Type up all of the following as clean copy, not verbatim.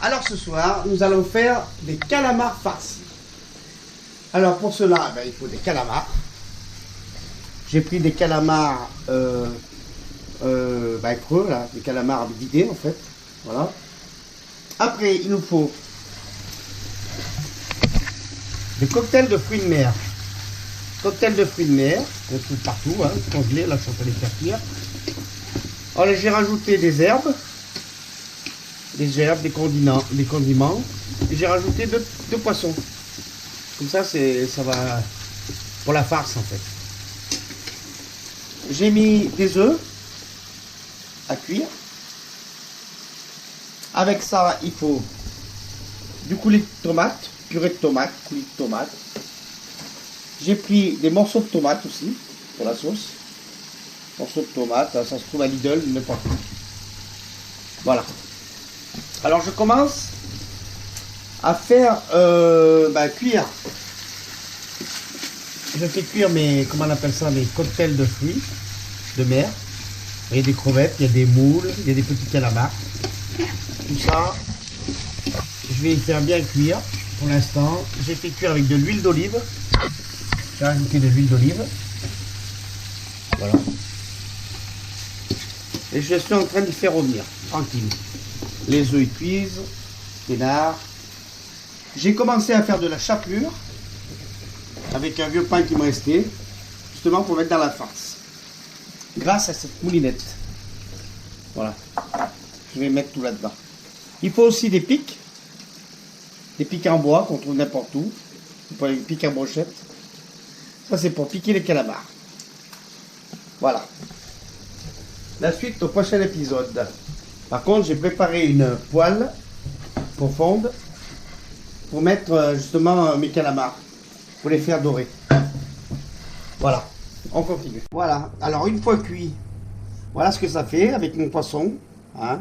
Alors ce soir, nous allons faire des calamars farcis. Alors pour cela, il faut des calamars. J'ai pris des calamars creux, là, des calamars vidés en fait. Voilà. Après, il nous faut des cocktails de fruits de mer. Cocktails de fruits de mer, on trouve partout, hein, congelés, là, je suis en train de les faire cuire. Alors j'ai rajouté des herbes, des condiments, et j'ai rajouté deux poissons. Comme ça, ça va pour la farce en fait. J'ai mis des œufs à cuire. Avec ça, il faut du coulis de tomate, purée de tomate, coulis de tomate. J'ai pris des morceaux de tomate aussi pour la sauce. Morceaux de tomate, ça se trouve à Lidl, n'importe où. Voilà. Alors je commence à faire cuire. Je fais cuire mes cocktails de fruits de mer. Il y a des crevettes, il y a des moules, il y a des petits calamars. Tout ça, je vais faire bien cuire pour l'instant. J'ai fait cuire avec de l'huile d'olive. J'ai rajouté de l'huile d'olive. Voilà. Et je suis en train de faire revenir, tranquille. Les œufs ils cuisent, peinard. J'ai commencé à faire de la chapelure avec un vieux pain qui me restait, justement pour mettre dans la farce. Grâce à cette moulinette. Voilà. Je vais mettre tout là-dedans. Il faut aussi des pics en bois qu'on trouve n'importe où. Des pics en brochette. Ça c'est pour piquer les calamars. Voilà. La suite au prochain épisode. Par contre, j'ai préparé une poêle profonde pour mettre justement mes calamars, pour les faire dorer. Voilà, on continue. Voilà, alors une fois cuit, voilà ce que ça fait avec mon poisson. Hein.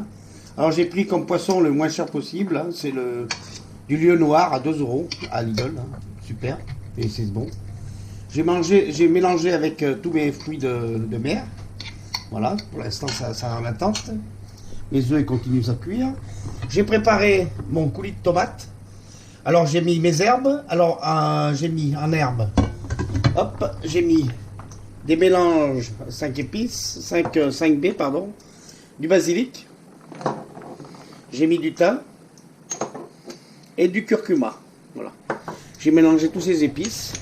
Alors j'ai pris comme poisson le moins cher possible, hein, c'est du lieu noir à 2 € à Lidl, hein. Super, et c'est bon. J'ai mélangé avec tous mes fruits de mer. Voilà, pour l'instant ça en attente. Les œufs ils continuent à cuire. J'ai préparé mon coulis de tomate. Alors j'ai mis mes herbes. Alors j'ai mis en herbe. Hop, j'ai mis des mélanges 5 épices, 5B pardon, du basilic. J'ai mis du thym et du curcuma. Voilà. J'ai mélangé tous ces épices.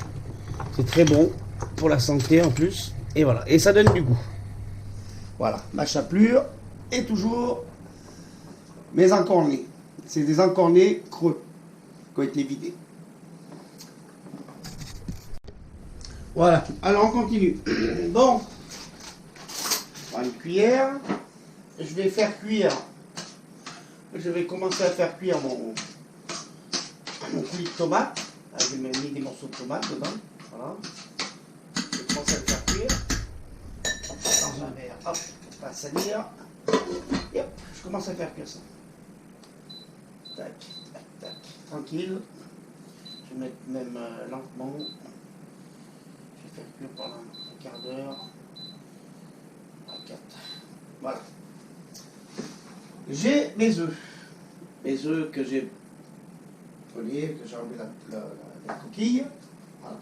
C'est très bon pour la santé en plus. Et voilà, et ça donne du goût. Voilà, ma chapelure et toujours mes encornets. C'est des encornets creux qui ont été vidés. Voilà, alors on continue. Bon, on prend une cuillère. Je vais faire cuire. Je vais commencer à faire cuire mon coulis de tomate. J'ai mis des morceaux de tomate dedans. Voilà. Je vais commencer à le faire cuire. Dans un verre, hop, pour pas salir. Et hop, je commence à faire cuire ça. Tac, tac, tac, tranquille. Je vais mettre même lentement. Je vais faire cuire pendant un quart d'heure. À 4. Voilà. J'ai mes œufs. Mes œufs que j'ai collés, que j'ai enlevé la coquille. Voilà.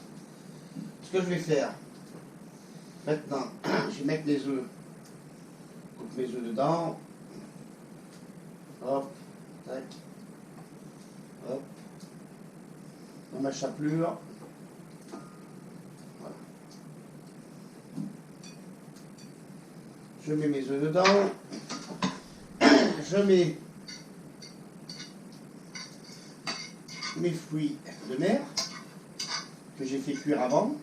Ce que je vais faire. Maintenant, je vais mettre les œufs. Je coupe mes œufs dedans. Hop, tac. Hop. Dans ma chapelure. Voilà. Je mets mes œufs dedans. Je mets mes fruits de mer que j'ai fait cuire avant.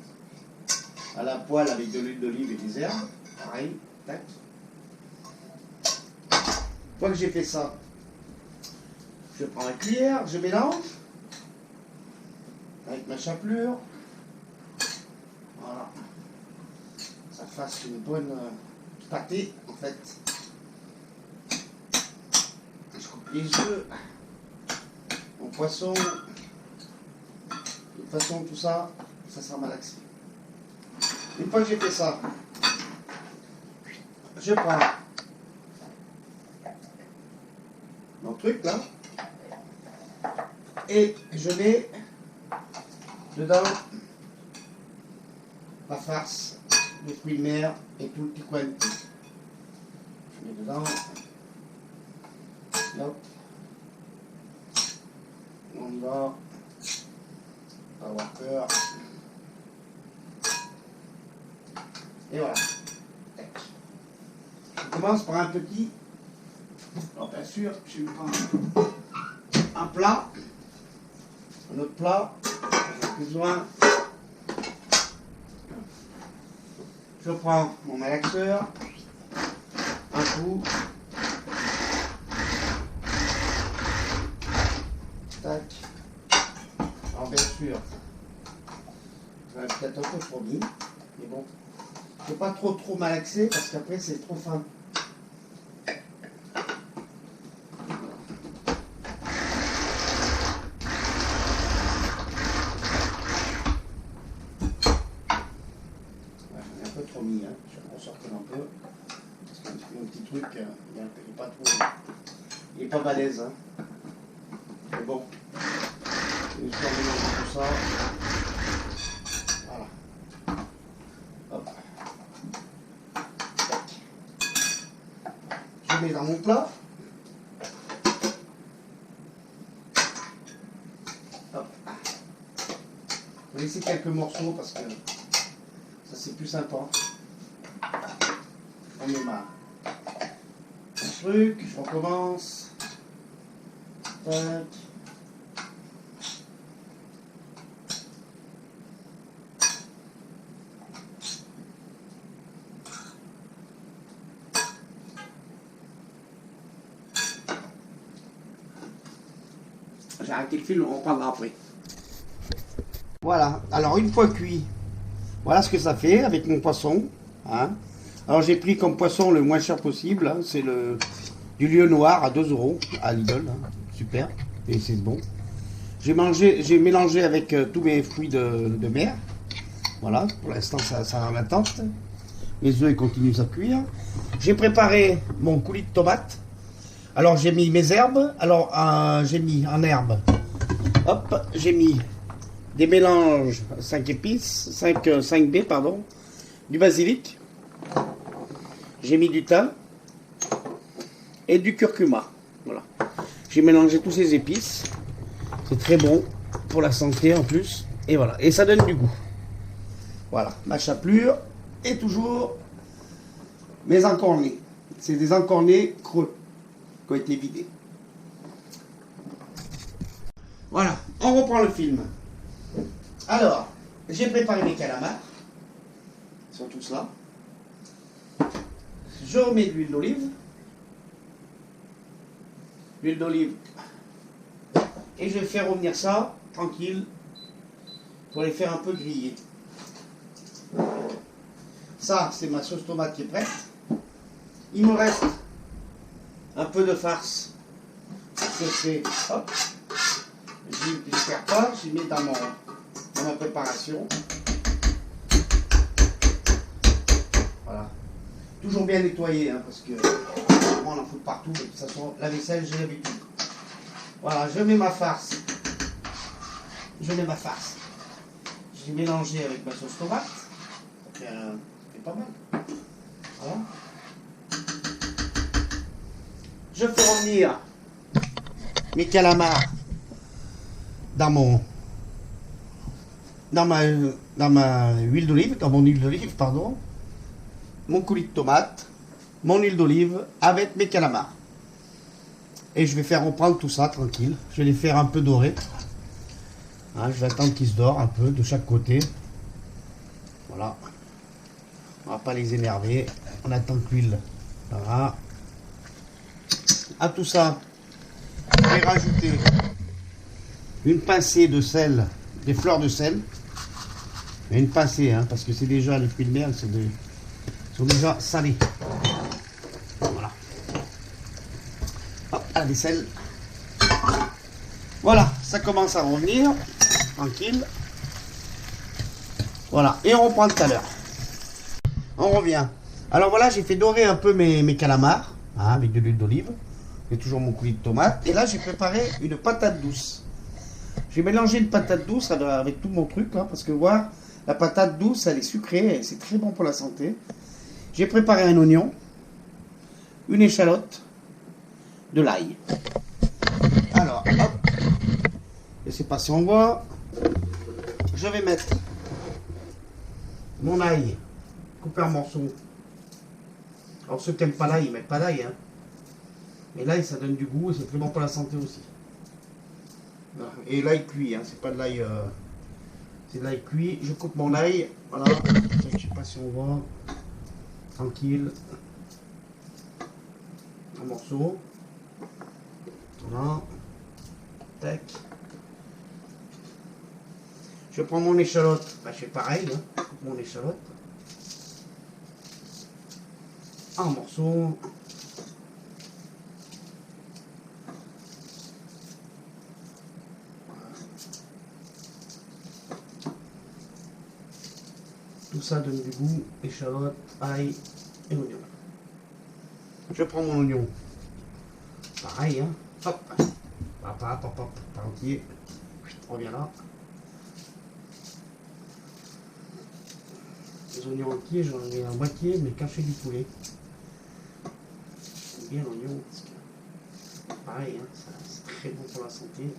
À la poêle avec de l'huile d'olive et des herbes. Pareil, tac. Une fois que j'ai fait ça, je prends la cuillère, je mélange avec ma chapelure. Voilà. Ça fasse une bonne pâtée en fait. Je coupe les œufs, mon poisson. De toute façon, tout ça, ça sera malaxé. Une fois que j'ai fait ça, je prends mon truc là, Et je mets dedans la farce, les fruits de mer et tout le petit coin. Je mets dedans. Hop. On y va. Pas avoir peur. Et voilà. Je commence par un petit. Alors bien sûr, je vais prendre un plat. Un autre plat. J'ai besoin. Je prends mon malaxeur. Un coup. Tac. Alors bien sûr, ça va peut-être un peu fourni, mais bon, il ne faut pas trop malaxer parce qu'après c'est trop fin. Ouais, j'en ai un peu trop mis, hein. Je vais en sortir un peu. Parce que mon petit truc, il n'est pas trop. Il n'est pas balèze. Hein. Mais bon. Je vais mélanger tout ça. Voilà. Hop. Je mets dans mon plat. Hop. Je vais laisser quelques morceaux parce que ça c'est plus sympa. On met ma truc, je recommence. Tac. J'ai arrêté le film, on reprendra après. Voilà, alors une fois cuit, voilà ce que ça fait avec mon poisson. Hein. Alors j'ai pris comme poisson le moins cher possible, hein, c'est du lieu noir à 2 € à Lidl, hein. Super, et c'est bon. J'ai mélangé avec tous mes fruits de mer. Voilà, pour l'instant ça a la tente. Les œufs ils continuent à cuire. J'ai préparé mon coulis de tomate. Alors j'ai mis mes herbes, alors j'ai mis en herbe, hop, j'ai mis des mélanges 5 épices, 5B pardon, du basilic, j'ai mis du thym et du curcuma, voilà. J'ai mélangé tous ces épices, c'est très bon pour la santé en plus, et voilà, et ça donne du goût. Voilà, ma chapelure est toujours mes encornés, c'est des encornés creux. Qui ont été vidés. Voilà, on reprend le film. Alors, j'ai préparé mes calamars. Ils sont tous là. Je remets de l'huile d'olive. L'huile d'olive. Et je vais faire revenir ça tranquille pour les faire un peu griller. Ça, c'est ma sauce tomate qui est prête. Il me reste un peu de farce que c'est, hop, je ne perds pas, je mets dans ma préparation. Voilà. Toujours bien nettoyé, hein, parce que on en fout partout, de toute façon, la vaisselle, j'ai l'habitude. Voilà, je mets ma farce. Je mets ma farce. J'ai mélangé avec ma sauce tomate. Ça fait pas mal. Voilà. Je fais revenir mes calamars dans ma huile d'olive, dans mon huile d'olive, pardon, mon coulis de tomate, mon huile d'olive avec mes calamars. Et je vais faire reprendre tout ça tranquille. Je vais les faire un peu dorer. Hein, je vais attendre qu'ils se dorent un peu de chaque côté. Voilà. On va pas les énerver. On attend que l'huile. Voilà. À tout ça, je vais rajouter une pincée de sel, des fleurs de sel. Mais une pincée, hein, parce que c'est déjà les fruits de mer, sont déjà salés. Voilà. Hop, à la vaisselle. Voilà, ça commence à revenir. Tranquille. Voilà, et on reprend tout à l'heure. On revient. Alors voilà, j'ai fait dorer un peu mes calamars, hein, avec de l'huile d'olive. J'ai toujours mon coulis de tomate. Et là, j'ai préparé une patate douce. J'ai mélangé une patate douce avec tout mon truc là, parce que voir, la patate douce, elle est sucrée, et c'est très bon pour la santé. J'ai préparé un oignon, une échalote, de l'ail. Alors, hop, je sais pas si on voit, je vais mettre mon ail coupé en morceaux. Alors ceux qui n'aiment pas l'ail, ils mettent pas l'ail, hein. Mais l'ail, ça donne du goût et c'est très bon pour la santé aussi. Voilà. Et l'ail cuit, hein, c'est pas de l'ail, c'est de l'ail cuit. Je coupe mon ail, voilà. Je sais pas si on voit, tranquille, en morceaux. Voilà, tac. Je prends mon échalote, bah, je fais pareil, hein. Je coupe mon échalote en morceaux. Tout ça donne du goût, échalote, ail et oignon. Je prends mon oignon, pareil, hein. Hop, hop, par entier. On revient là. Les oignons entiers, j'en ai la moitié, mais caché du poulet. J'aime bien l'oignon, parce que pareil, hein, c'est très bon pour la santé.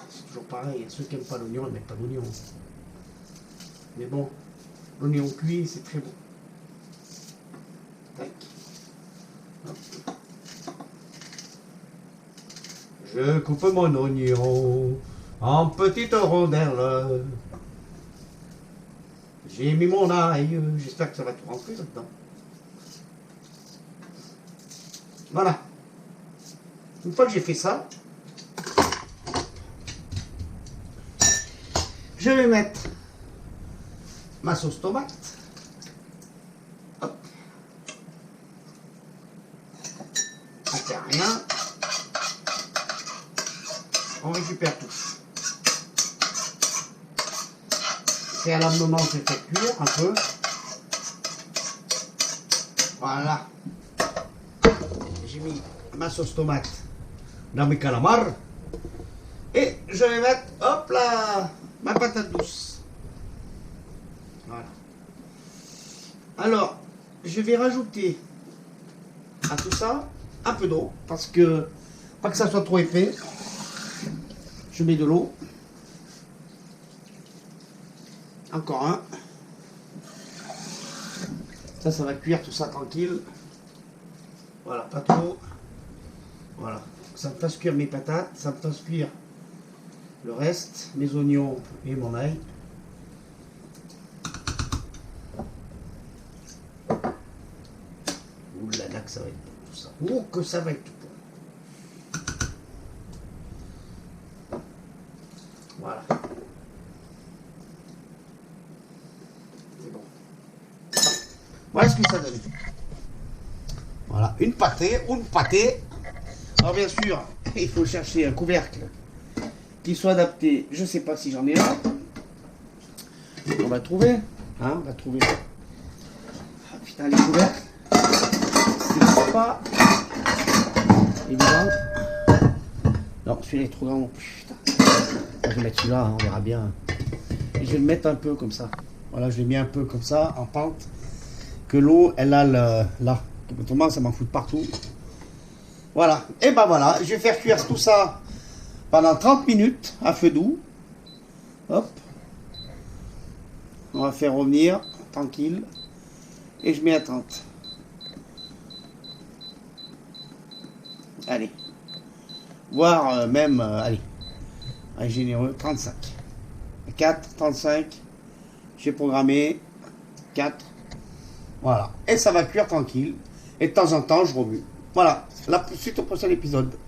C'est toujours pareil, hein, ceux qui n'aiment pas l'oignon, ils mettent pas d'oignon. Mais bon, l'oignon cuit, c'est très bon. Tac. Hop. Je coupe mon oignon en petites rondelles. J'ai mis mon ail, j'espère que ça va tout rentrer là-dedans. Voilà. Une fois que j'ai fait ça, je vais mettre ma sauce tomate. Hop. On fait rien. On récupère tout. Préalablement, je fais cuire un peu. Voilà. J'ai mis ma sauce tomate dans mes calamars. Et je vais mettre, hop là, ma patate douce. Voilà. Alors, je vais rajouter à tout ça un peu d'eau. Parce que, pas que ça soit trop épais. Je mets de l'eau. Encore un. Ça va cuire tout ça tranquille. Voilà, pas trop. Voilà. Ça me fasse cuire mes patates. Ça me fasse cuire le reste, mes oignons et mon ail. Ouh là là, que ça va être bon tout ça. Oh, que ça va être bon. Voilà. C'est bon. Voilà ce que ça donne. Voilà, une pâtée ou une pâtée. Alors bien sûr, il faut chercher un couvercle qui soit adapté. Je ne sais pas si j'en ai un. On va trouver. Hein, on va trouver. Ah, putain, les couvercles. C'est pas évident. Non, celui-là est trop grand. Putain. Je vais mettre celui-là, hein, on verra bien. Et je vais le mettre un peu comme ça. Voilà, je l'ai mis un peu comme ça, en pente. Que l'eau, elle a là. Autrement, ça m'en fout de partout. Voilà. Et ben voilà, je vais faire cuire tout ça pendant 30 minutes à feu doux. Hop. On va faire revenir, tranquille. Et je mets à 30. Allez. Voire même, allez. Généreux, 35. 4, 35. J'ai programmé 4. Voilà. Et ça va cuire tranquille. Et de temps en temps, je remue. Voilà. La suite au prochain épisode.